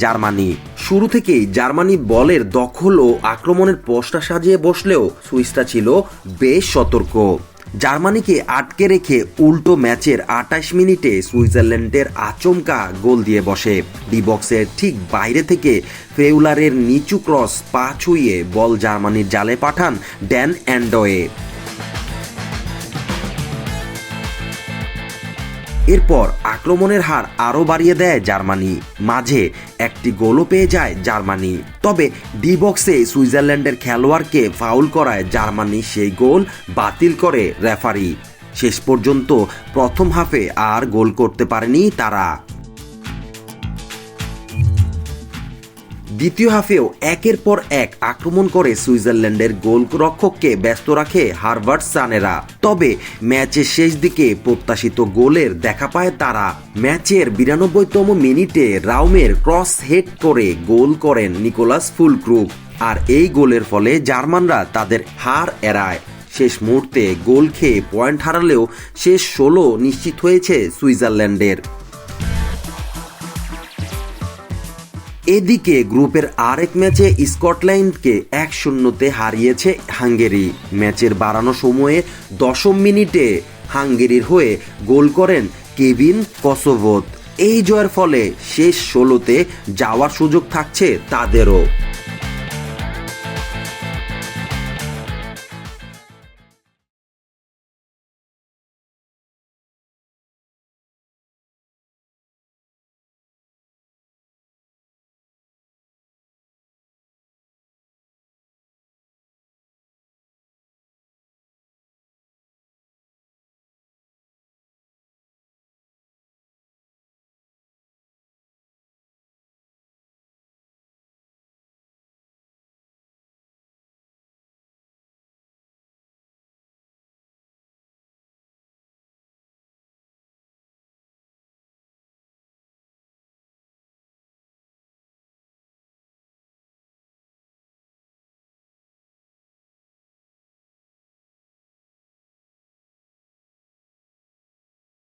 Germany. শুরু থেকেই Germany বলের দখল ও আক্রমণের পোস্টটা সাজিয়ে বসলেও সুইসরা ছিল বেশ সতর্ক। জার্মানিকে আটকে রেখে উল্টো ম্যাচের ২৮ মিনিটে সুইজারল্যান্ডের আচমকা গোল দিয়ে বসে। ডি বক্সের ঠিক বাইরে থেকে ফেউলারের নিচু ক্রস পা ছুঁয়ে বল জার্মানির জালে পাঠান ড্যান অ্যান্ডয়ে। এরপর আক্রমণের হার আরও বাড়িয়ে দেয় জার্মানি, মাঝে একটি গোলও পেয়ে যায় জার্মানি। তবে ডি বক্সে সুইজারল্যান্ডের খেলোয়াড়কে ফাউল করায় জার্মানি সেই গোল বাতিল করে রেফারি। শেষ পর্যন্ত প্রথম হাফে আর গোল করতে পারেনি তারা। দ্বিতীয় হাফেও একের পর এক আক্রমণ করে সুইজারল্যান্ডের গোলরক্ষককে ব্যস্ত রাখে হারভার্ট সানেরা। তবে ম্যাচের শেষ দিকে প্রত্যাশিত গোলের দেখা পায় তারা। ম্যাচের ৯২তম মিনিটে রাউমের ক্রস হেড করে গোল করেন নিকোলাস ফুলক্রুগ। আর এই গোলের ফলে জার্মানরা তাদের হার এড়ায়। শেষ মুহূর্তে গোল খেয়ে পয়েন্ট হারালেও শেষ ১৬ নিশ্চিত হয়েছে সুইজারল্যান্ডের। এদিকে গ্রুপের আরেক ম্যাচে স্কটল্যান্ডকে ১-০তে হারিয়েছে হাঙ্গেরি। ম্যাচের বাড়ানো সময়ে ১০ম মিনিটে হাঙ্গেরির হয়ে গোল করেন কেভিন কসোভোত। এই জয়ের ফলে শেষ ১৬তে যাওয়ার সুযোগ থাকছে তাদেরও।